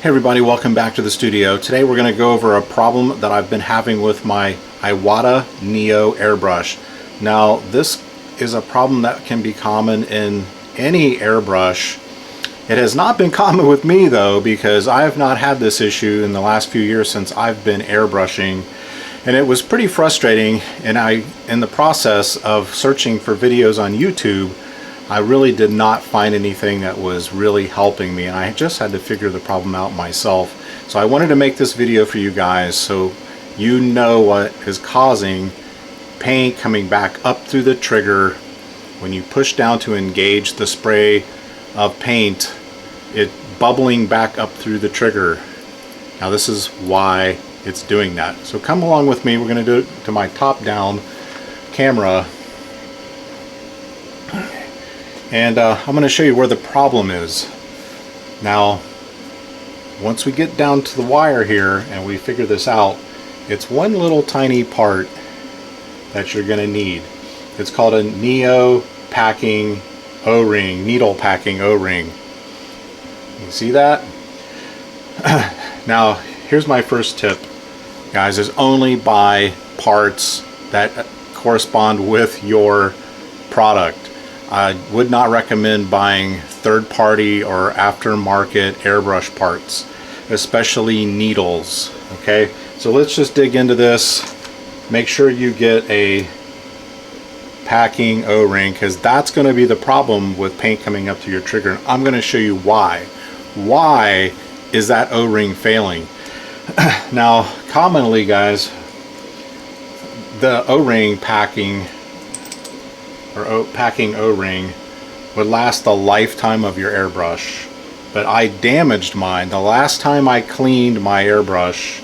Hey everybody, welcome back to the studio. Today we're going to go over a problem that I've been having with my Iwata Neo airbrush. Now this is a problem that can be common in any airbrush. It has not been common with me though, because I have not had this issue in the last few years since I've been airbrushing, and it was pretty frustrating. And in the process of searching for videos on YouTube, I really did not find anything that was really helping me, and I just had to figure the problem out myself. So I wanted to make this video for you guys so you know what is causing paint coming back up through the trigger. When you push down to engage the spray of paint, it bubbling back up through the trigger. Now this is why it's doing that. So come along with me. We're going to do it to my top-down camera. And I'm going to show you where the problem is. Now, once we get down to the wire here and we figure this out, it's one little tiny part that you're going to need. It's called a Neo packing O-ring, needle packing O-ring. You see that? Now, here's my first tip, guys, is only buy parts that correspond with your product. I would not recommend buying third-party or aftermarket airbrush parts, especially needles. Okay, so let's just dig into this. Make sure you get a packing O-ring, because that's going to be the problem with paint coming up to your trigger. I'm going to show you why. Why is that O-ring failing? Now, commonly, guys, the O-ring packing O-ring would last the lifetime of your airbrush, but I damaged mine. The last time I cleaned my airbrush,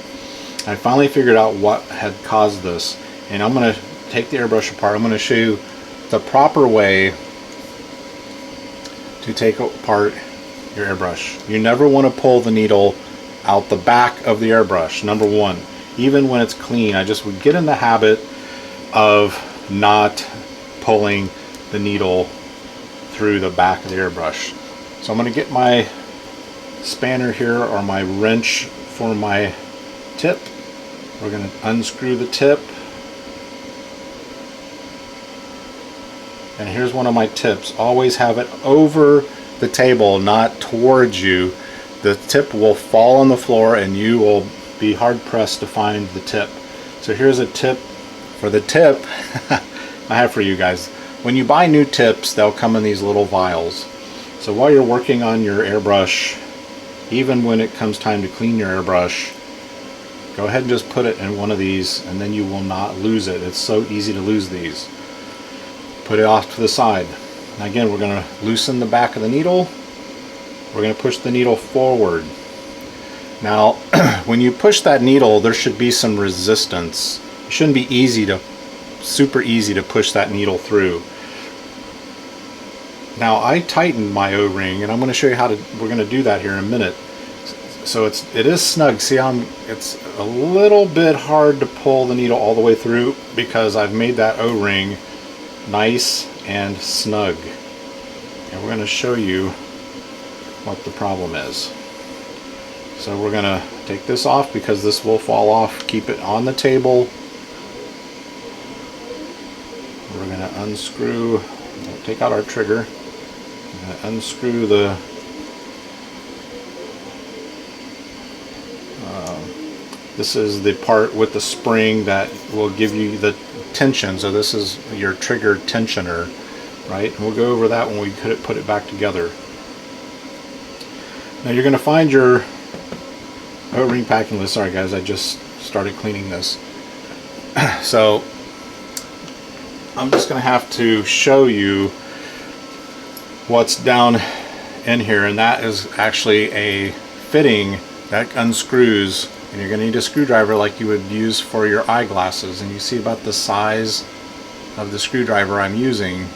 I finally figured out what had caused this, and I'm going to take the airbrush apart. I'm going to show you the proper way to take apart your airbrush. You never want to pull the needle out the back of the airbrush, number one. Even when it's clean, I just would get in the habit of not pulling the needle through the back of the airbrush. So I'm going to get my spanner here, or my wrench for my tip. We're going to unscrew the tip. And here's one of my tips. Always have it over the table, not towards you. The tip will fall on the floor and you will be hard pressed to find the tip. So here's a tip for the tip I have for you guys. When you buy new tips, they'll come in these little vials. So while you're working on your airbrush, even when it comes time to clean your airbrush, go ahead and just put it in one of these, and then you will not lose it. It's so easy to lose these. Put it off to the side. Now again, we're going to loosen the back of the needle. We're going to push the needle forward. Now, when you push that needle, there should be some resistance. It shouldn't be super easy to push that needle through. Now I tightened my O-ring, and I'm going to show you how we're going to do that here in a minute. So it is snug. See how it's a little bit hard to pull the needle all the way through, because I've made that O-ring nice and snug. And we're going to show you what the problem is. So we're going to take this off, because this will fall off. Keep it on the table. We're going to unscrew, take out our trigger. We're going to unscrew the this is the part with the spring that will give you the tension. So this is your trigger tensioner, right? And we'll go over that when we put it back together. Now you're going to find your O-ring packing list. Sorry guys, I just started cleaning this. So I'm just going to have to show you what's down in here, and that is actually a fitting that unscrews, and you're going to need a screwdriver like you would use for your eyeglasses. And you see about the size of the screwdriver I'm using,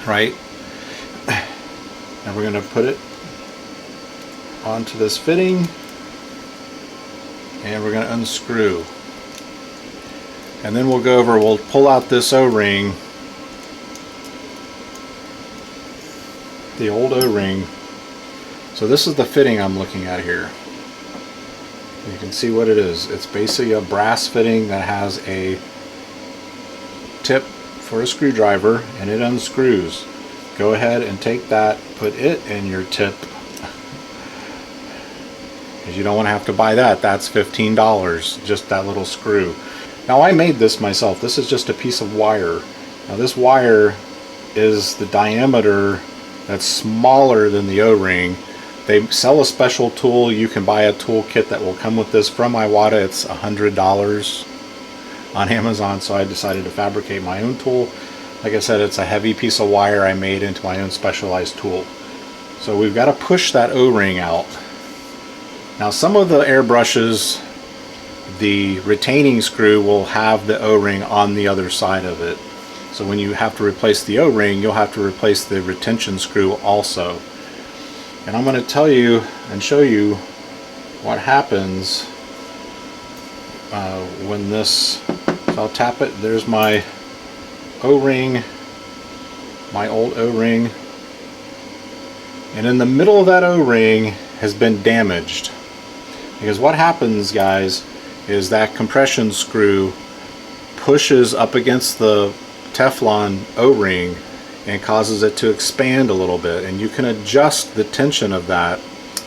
right? And we're going to put it onto this fitting, and we're going to unscrew. And then we'll go over, we'll pull out this O-ring, the old O-ring, So this is the fitting I'm looking at here. You can see what it is. It's basically a brass fitting that has a tip for a screwdriver, and it unscrews. Go ahead and take that, put it in your tip, because you don't want to have to buy that. That's $15, just that little screw. Now I made this myself. This is just a piece of wire. Now this wire is the diameter that's smaller than the O-ring. They sell a special tool. You can buy a tool kit that will come with this from Iwata. It's $100 on Amazon, so I decided to fabricate my own tool. Like I said, it's a heavy piece of wire I made into my own specialized tool. So we've got to push that O-ring out. Now some of the airbrushes, the retaining screw will have the O-ring on the other side of it. So when you have to replace the O-ring, you'll have to replace the retention screw also. And I'm going to tell you and show you what happens when this, so I'll tap it. There's my O-ring, my old O-ring, and in the middle of that O-ring has been damaged. Because what happens, guys, is that compression screw pushes up against the Teflon O-ring and causes it to expand a little bit, and you can adjust the tension of that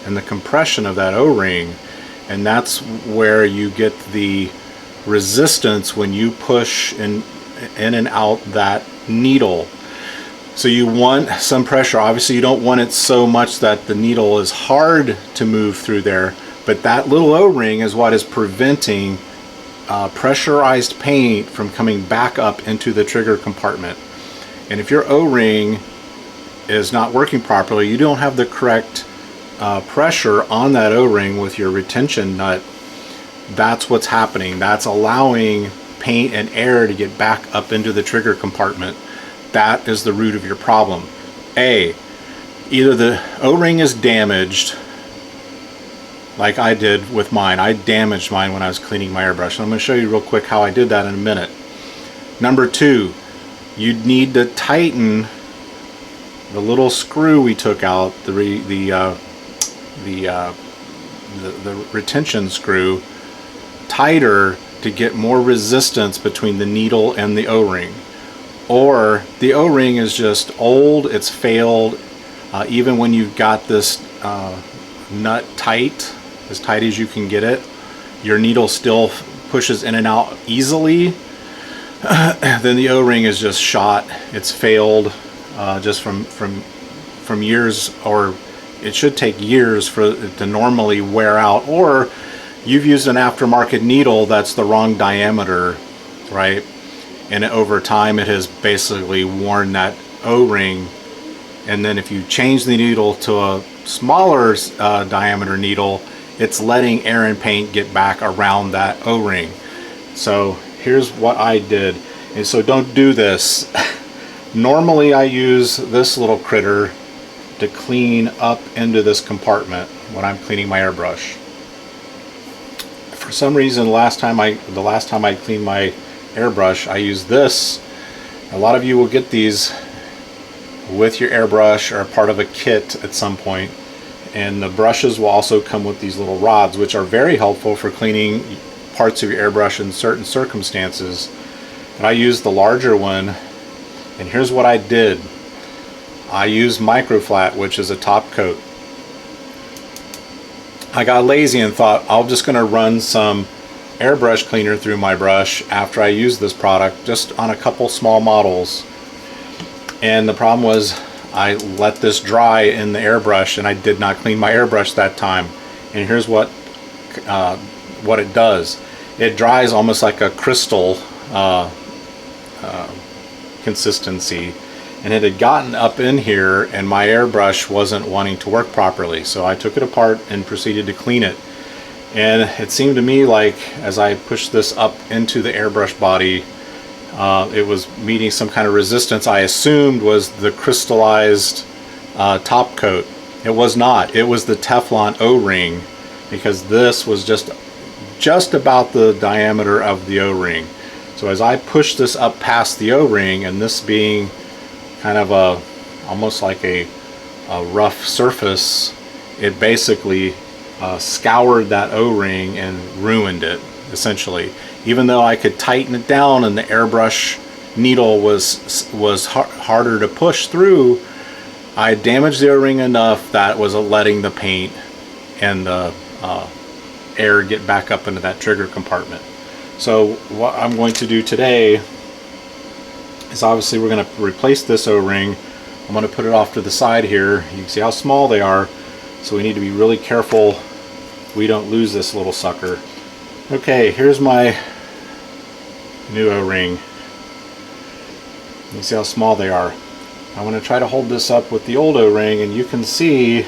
and the compression of that O-ring, and that's where you get the resistance when you push in and out that needle. So you want some pressure. Obviously you don't want it so much that the needle is hard to move through there, but that little O-ring is what is preventing pressurized paint from coming back up into the trigger compartment. And if your O-ring is not working properly, you don't have the correct pressure on that O-ring with your retention nut, that's what's happening. That's allowing paint and air to get back up into the trigger compartment. That is the root of your problem. A, either the O-ring is damaged, like I did with mine. I damaged mine when I was cleaning my airbrush. And I'm going to show you real quick how I did that in a minute. Number two, you need to tighten the little screw we took out, the retention screw, tighter to get more resistance between the needle and the O-ring. Or the O-ring is just old, it's failed. Even when you've got this nut tight, as tight as you can get it, your needle still pushes in and out easily. Then the O-ring is just shot, it's failed, just from years, or it should take years for it to normally wear out, or you've used an aftermarket needle that's the wrong diameter, right? And over time it has basically worn that O-ring, and then if you change the needle to a smaller diameter needle, it's letting air and paint get back around that O-ring. So here's what I did, and so don't do this. Normally I use this little critter to clean up into this compartment when I'm cleaning my airbrush. For some reason, the last time I cleaned my airbrush, I used this. A lot of you will get these with your airbrush or part of a kit at some point, and the brushes will also come with these little rods, which are very helpful for cleaning parts of your airbrush in certain circumstances. But I used the larger one, and here's what I did. I used microflat, which is a top coat. I got lazy and thought I'm just going to run some airbrush cleaner through my brush after I use this product, just on a couple small models. And the problem was I let this dry in the airbrush, and I did not clean my airbrush that time. And here's what it does. It dries almost like a crystal consistency, and it had gotten up in here, and my airbrush wasn't wanting to work properly. So I took it apart and proceeded to clean it. And it seemed to me like as I pushed this up into the airbrush body, it was meeting some kind of resistance I assumed was the crystallized top coat. It was not. It was the Teflon O-ring, because this was just about the diameter of the O-ring. So as I pushed this up past the O-ring, and this being kind of almost like a rough surface, it basically scoured that O-ring and ruined it, essentially. Even though I could tighten it down and the airbrush needle was harder to push through, I damaged the O-ring enough that was letting the paint and the air get back up into that trigger compartment. So what I'm going to do today is, obviously we're going to replace this O-ring. I'm going to put it off to the side here. You can see how small they are, so we need to be really careful we don't lose this little sucker. Okay, here's my new O-ring. You see how small they are. I'm going to try to hold this up with the old O-ring, and you can see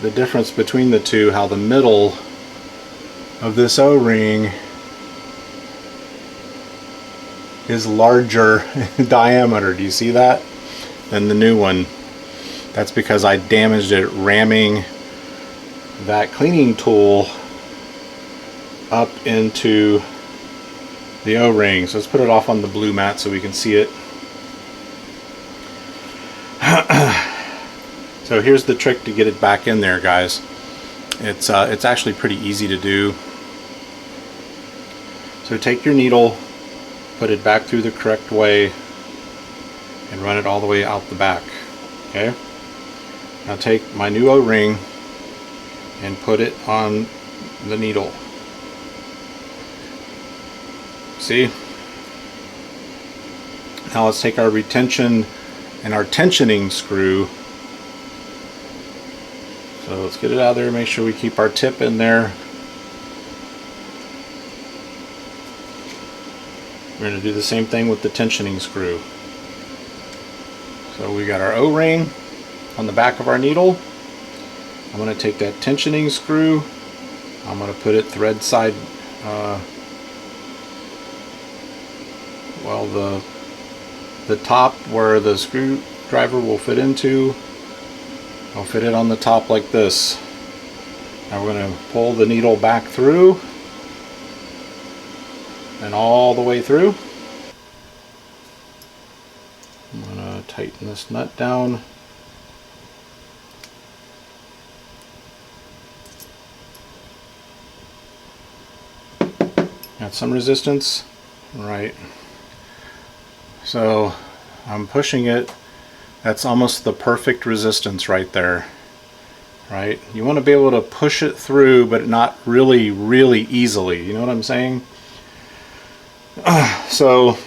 the difference between the two, how the middle of this O-ring is larger in diameter. Do you see that? Than the new one. That's because I damaged it ramming that cleaning tool up into the O-ring. So let's put it off on the blue mat so we can see it. So here's the trick to get it back in there, guys. It's actually pretty easy to do. So take your needle, put it back through the correct way, and run it all the way out the back. Okay? Now take my new O-ring and put it on the needle. See? Now let's take our retention and our tensioning screw. So let's get it out of there, make sure we keep our tip in there. We're going to do the same thing with the tensioning screw. So we got our O-ring on the back of our needle. I'm going to take that tensioning screw, I'm going to put it thread side, well, the top where the screwdriver will fit into, I'll fit it on the top like this. Now we're going to pull the needle back through and all the way through. I'm going to tighten this nut down. Got some resistance, right? So I'm pushing it. That's almost the perfect resistance right there, right? You want to be able to push it through, but not really, really easily. You know what I'm saying? So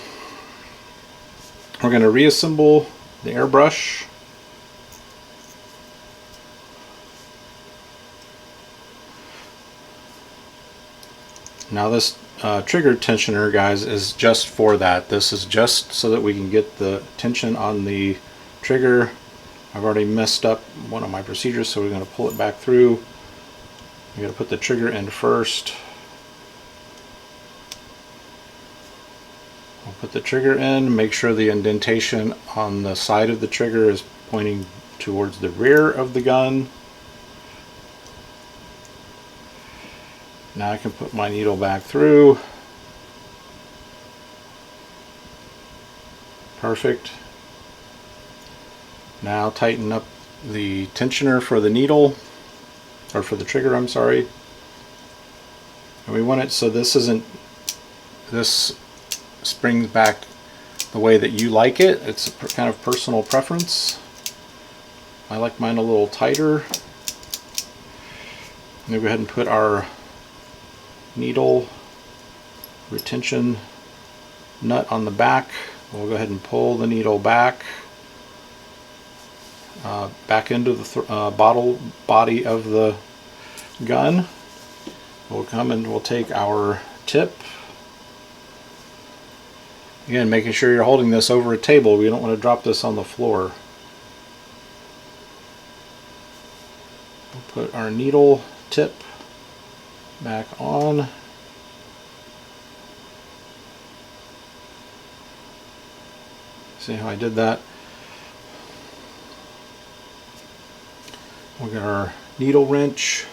we're going to reassemble the airbrush. Now this trigger tensioner, guys, is just for that. This is just so that we can get the tension on the trigger. I've already messed up one of my procedures, so we're going to pull it back through. We're going to put the trigger in first. We'll put the trigger in, make sure the indentation on the side of the trigger is pointing towards the rear of the gun. Now I can put my needle back through. Perfect. Now tighten up the tensioner for the needle, or for the trigger, I'm sorry. And we want it so this springs back the way that you like it. It's a kind of personal preference. I like mine a little tighter. I'm going to go ahead and put our needle retention nut on the back. We'll go ahead and pull the needle back into the body of the gun. We'll come and we'll take our tip. Again, making sure you're holding this over a table. We don't want to drop this on the floor. We'll put our needle tip back on. See how I did that? We'll get our needle wrench.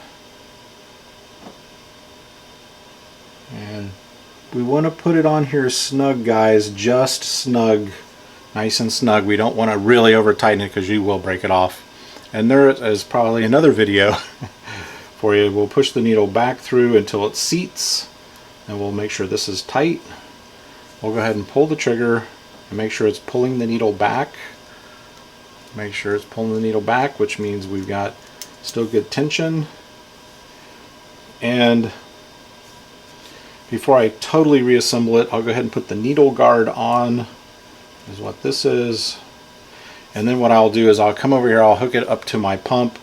And we want to put it on here snug, guys, just snug, nice and snug. We don't want to really over tighten it because you will break it off. And there is probably another video for you. We'll push the needle back through until it seats, and we'll make sure this is tight. We'll go ahead and pull the trigger and make sure it's pulling the needle back. Make sure it's pulling the needle back, which means we've got still good tension. And before I totally reassemble it, I'll go ahead and put the needle guard on, is what this is. And then what I'll do is I'll come over here, I'll hook it up to my pump.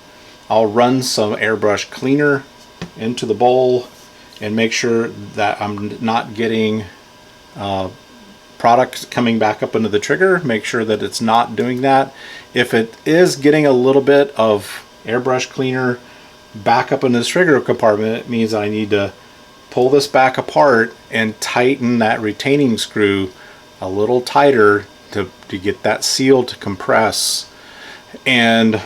I'll run some airbrush cleaner into the bowl and make sure that I'm not getting product coming back up into the trigger. Make sure that it's not doing that. If it is getting a little bit of airbrush cleaner back up into the trigger compartment, it means I need to pull this back apart and tighten that retaining screw a little tighter to get that seal to compress and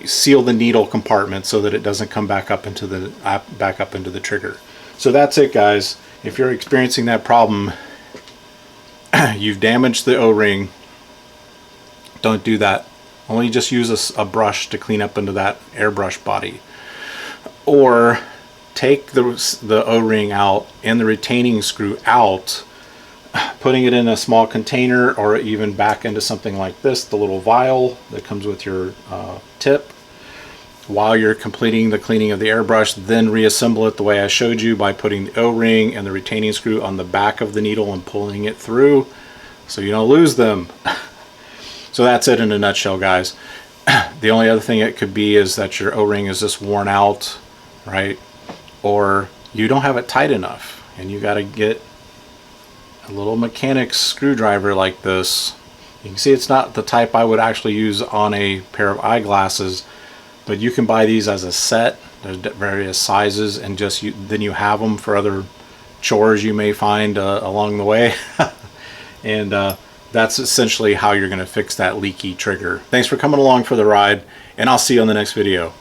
seal the needle compartment so that it doesn't come back up into the trigger. So that's it, guys. If you're experiencing that problem, you've damaged the O-ring, don't do that. Only just use a brush to clean up into that airbrush body. Or take the O-ring out and the retaining screw out, putting it in a small container or even back into something like this, the little vial that comes with your tip, while you're completing the cleaning of the airbrush. Then reassemble it the way I showed you by putting the O-ring and the retaining screw on the back of the needle and pulling it through so you don't lose them. So that's it in a nutshell, guys. The only other thing it could be is that your O-ring is just worn out, right? Or you don't have it tight enough and you got to get a little mechanic's screwdriver like this. You can see it's not the type I would actually use on a pair of eyeglasses, but you can buy these as a set. There's various sizes, and just then you have them for other chores you may find along the way. And that's essentially how you're going to fix that leaky trigger. Thanks for coming along for the ride, and I'll see you on the next video.